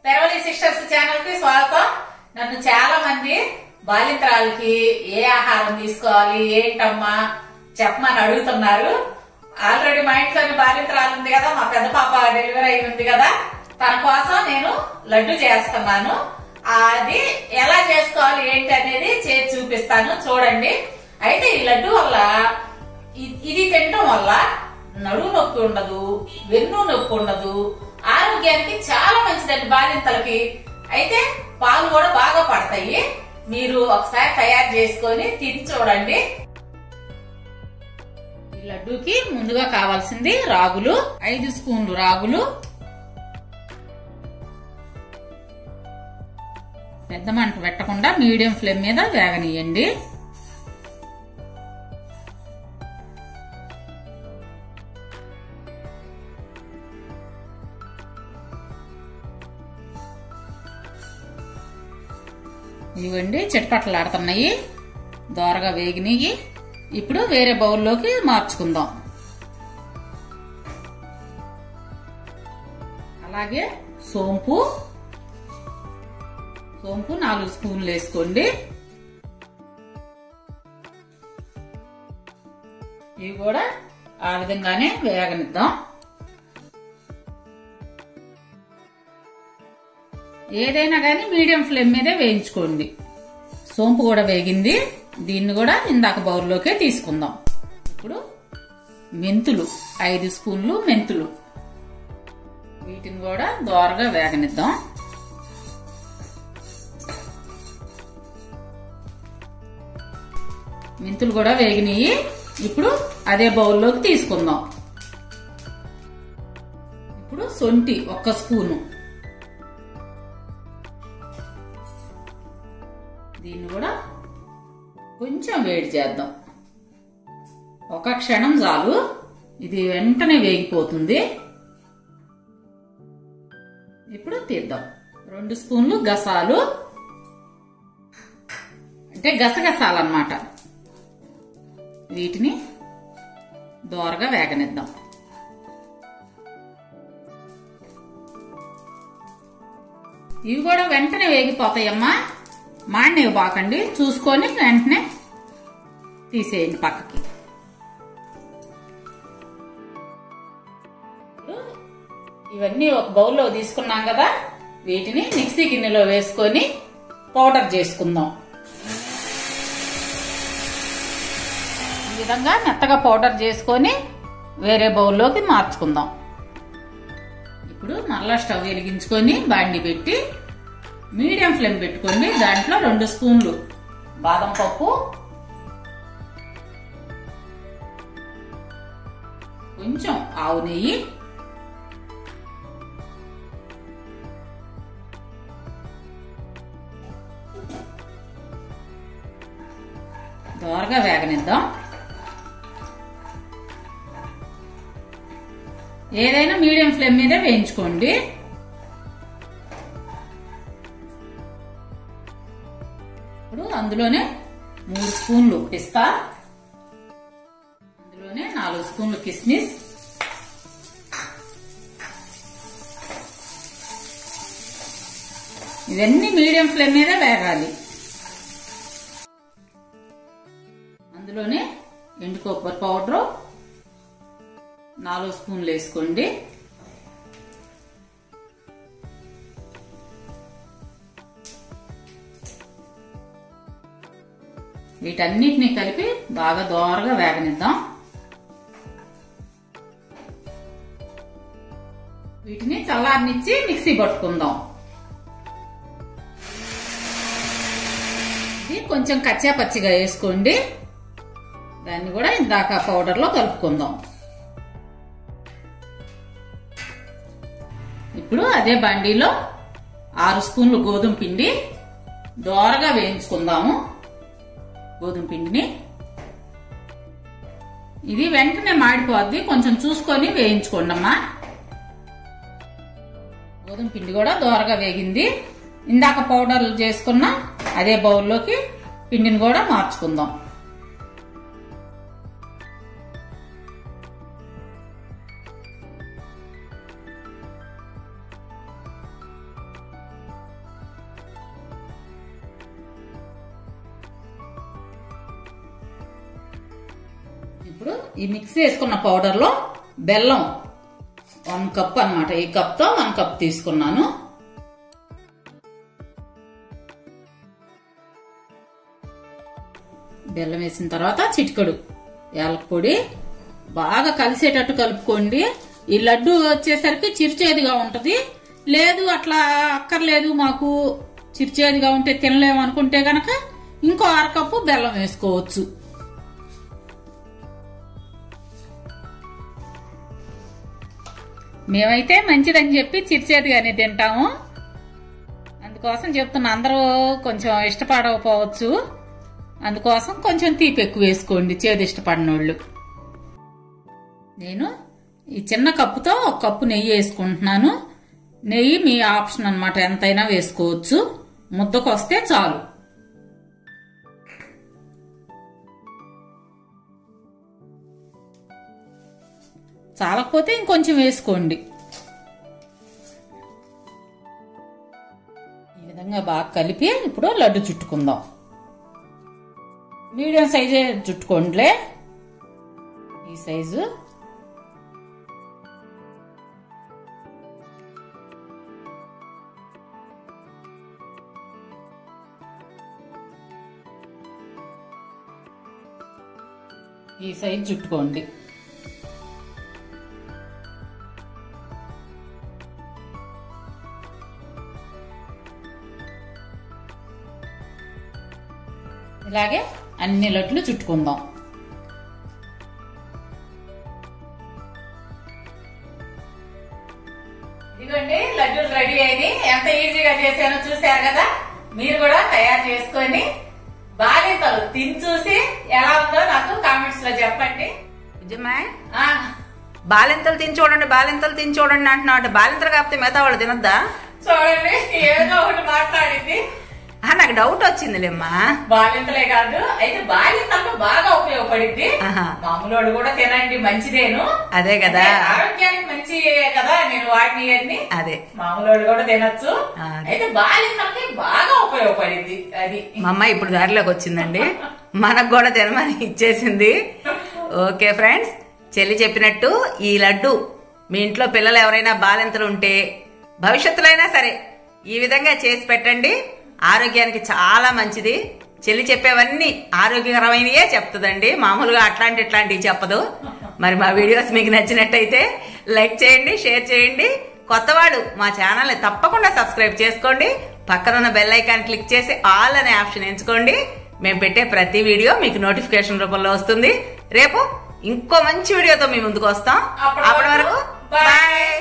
తెరవలి sisters channel కి స్వాగతం. నన్ను చాలా మంది బాలింతరాలకి ఏ ఆహారం తీసుకోవాలి ఏంటమ్మా చెప్పమని అడుగుతున్నారు. ఆల్రెడీ మా ఇంట్లోని బాలింతరాలు ఉంది కదా, మా పెద్ద పాప డెలివరీ అయి ఉంది కదా, తన కోసం నేను లడ్డు చేస్తున్నాను. అది ఎలా చేసుకోవాలి ఏంటి అనేది చేసి చూపిస్తాను, చూడండి. అయితే ఈ లడ్డు వల్ల ఇది తినడం వల్ల నడువు నొప్పి ఉండదు, వెన్ను నొప్పి ఉండదు, ఆరోగ్యానికి చాలా మంచిదండి బాలింతలకి. అయితే పాలు కూడా బాగా పడతాయి. మీరు ఒకసారి తయారు చేసుకొని తిని చూడండి. ఈ లడ్డూకి ముందుగా కావాల్సింది రాగులు, 5 స్పూన్లు రాగులు. పెద్ద మంట పెట్టకుండా మీడియం ఫ్లేమ్ మీద వేగనీయండి. ఇవ్వండి, చిటపటలాడుతున్నాయి, దోరగా వేగినాయి. ఇప్పుడు వేరే బౌల్లోకి మార్చుకుందాం. అలాగే సోంపు 4 స్పూన్లు వేసుకోండి. ఇవి కూడా ఆ విధంగానే వేగనిద్దాం. ఏదైనా కానీ మీడియం ఫ్లేమ్ మీదే వేయించుకోండి. సోంపు కూడా వేగింది, దీన్ని కూడా ఇందాక బౌల్లోకే తీసుకుందాం. ఇప్పుడు మెంతులు 5 స్పూన్లు మెంతులు, వీటిని కూడా దోరగా వేగనిద్దాం. మెంతులు కూడా వేగినాయి, ఇప్పుడు అదే బౌల్లోకి తీసుకుందాం. ఇప్పుడు సొంటి 1 స్పూను, దీన్ని కూడా కొంచెం వేడి చేద్దాం. 1 క్షణం చాలు, ఇది వెంటనే వేగిపోతుంది. ఇప్పుడు తీద్దాం. 2 స్పూన్లు గసాలు, అంటే గసగసాలన్నమాట, వీటిని దోరగా వేగనిద్దాం. ఇవి కూడా వెంటనే వేగిపోతాయమ్మా, మాడినవి బాకండి, చూసుకొని వెంటనే తీసేయండి పక్కకి. ఇవన్నీ ఒక బౌల్లో తీసుకున్నాం కదా, వీటిని మిక్సీ గిన్నెలో వేసుకొని పౌడర్ చేసుకుందాం. ఈ విధంగా మెత్తగా పౌడర్ చేసుకొని వేరే బౌల్లోకి మార్చుకుందాం. ఇప్పుడు మరలా స్టవ్ వెలిగించుకొని బాండి పెట్టి మీడియం ఫ్లేమ్ పెట్టుకోండి. దాంట్లో 2 స్పూన్లు బాదం పప్పు, కొంచెం ఆవు నెయ్యి, దోరగా వేగనిద్దాం. ఏదైనా మీడియం ఫ్లేమ్ మీదే వేయించుకోండి. ఇప్పుడు అందులోనే 3 స్పూన్లు పిస్తా, అందులోనే 4 స్పూన్లు కిస్మిస్, ఇవన్నీ మీడియం ఫ్లేమ్ మీద వేగాలి. అందులోనే ఎండు కొబ్బరి పౌడరు 4 స్పూన్లు వేసుకోండి. వీటన్నిటిని కలిపి బాగా దోరగా వేగనిద్దాం. వీటిని చల్లారనిచ్చి మిక్సీ పట్టుకుందాం. ఇది కొంచెం కచ్చా పచ్చిగా వేసుకోండి, దాన్ని కూడా ఇందాక పౌడర్లో కలుపుకుందాం. ఇప్పుడు అదే బండిలో 6 స్పూన్లు గోధుమ పిండి దోరగా వేయించుకుందాము. గోధుమ పిండిని ఇది వెంటనే మాడిపోద్ది, కొంచెం చూసుకొని వేయించుకోండి అమ్మా. గోధుమ పిండి కూడా దోరగా వేగింది. ఇందాక పౌడర్లు చేసుకున్న అదే బౌల్లోకి పిండిని కూడా మార్చుకుందాం. ఇప్పుడు ఈ మిక్స్ చేసుకున్న పౌడర్ లో బెల్లం 1 కప్ అన్నమాట. ఈ కప్ తో 1 కప్ తీసుకున్నాను. బెల్లం వేసిన తర్వాత చిటికెడు యాలక పొడి బాగా కలిసేటట్టు కలుపుకోండి. ఈ లడ్డు వచ్చేసరికి చిరుచేదిగా ఉంటది. లేదు అట్లా అక్కర్లేదు మాకు చిరుచేదిగా ఉంటే తినలేము అనుకుంటే గనక ఇంకో 1/2 కప్పు బెల్లం వేసుకోవచ్చు. మేమైతే మంచిదని చెప్పి చిరుచేదిగానే తింటాము. అందుకోసం చెప్తున్నా, అందరూ కొంచెం ఇష్టపడకపోవచ్చు. అందుకోసం కొంచెం తీపి ఎక్కువ వేసుకోండి చేదు ఇష్టపడినోళ్ళు. నేను ఈ చిన్న కప్పుతో 1 కప్పు నెయ్యి వేసుకుంటున్నాను. నెయ్యి మీ ఆప్షన్ అన్నమాట, ఎంతైనా వేసుకోవచ్చు. ముద్దకు వస్తే చాలు. చాలకపోతే ఇంకొంచెం వేసుకోండి. ఈ విధంగా బాగా కలిపి ఇప్పుడు లడ్డు చుట్టుకుందాం. మీడియం సైజే చుట్టుకోండిలే. ఈ సైజు చుట్టుకోండి. ఇలాగే అన్ని లడ్లు చుట్టుకుందాం. ఇదిగోండి లడ్డూలు రెడీ అయినాయి. ఎంత ఈజీగా చేశానో చూశారు కదా. మీరు కూడా తయారు చేసుకొని బాలింతలు తిని చూసి ఎలా ఉందో నాకు కామెంట్స్ లో చెప్పండి. బాలింతలు తిని చూడండి, బాలింతలు తిని చూడండి అంటున్నావు. బాలింతలు కాకపోతే మిగతా వాళ్ళు తినొద్దా? చూడండి ఏదో ఒకటి మాట్లాడింది. నాకు డౌట్ వచ్చిందిలేమ్మా. బాలింతలే కాదు, అయితే బాలింతలకు బాగా ఉపయోగపడింది. మామూలు కూడా తినండి, మంచిదేను. అదే కదా, ఆరోగ్యానికి మంచి కదా. నేను వాటిని అన్ని అదే మామూలు కూడా తినొచ్చు. అయితే బాలింతలకి బాగా ఉపయోగపడింది. అది మా అమ్మాయి ఇప్పుడు దారిలోకి వచ్చిందండి. మనకు కూడా తినమని ఇచ్చేసింది. ఓకే ఫ్రెండ్స్, చెల్లి చెప్పినట్టు ఈ లడ్డు మీ ఇంట్లో పిల్లలు ఎవరైనా బాలింతలు ఉంటే భవిష్యత్తులో అయినా సరే ఈ విధంగా చేసి పెట్టండి. ఆరోగ్యానికి చాలా మంచిది. చెల్లి చెప్పేవన్నీ ఆరోగ్యకరమైనయే చెప్తుందండి, మామూలుగా ఇట్లాంటివి చెప్పదు. మరి మా వీడియోస్ మీకు నచ్చినట్టయితే లైక్ చేయండి, షేర్ చేయండి. కొత్తవాడు మా ఛానల్ని తప్పకుండా సబ్స్క్రైబ్ చేసుకోండి. పక్కనున్న బెల్ ఐకాన్ క్లిక్ చేసి ఆల్ అనే ఆప్షన్ ఎంచుకోండి. మేము పెట్టే ప్రతి వీడియో మీకు నోటిఫికేషన్ రూపంలో వస్తుంది. రేపు ఇంకో మంచి వీడియోతో మీ ముందుకు వస్తాం. అప్పటి వరకు బాయ్.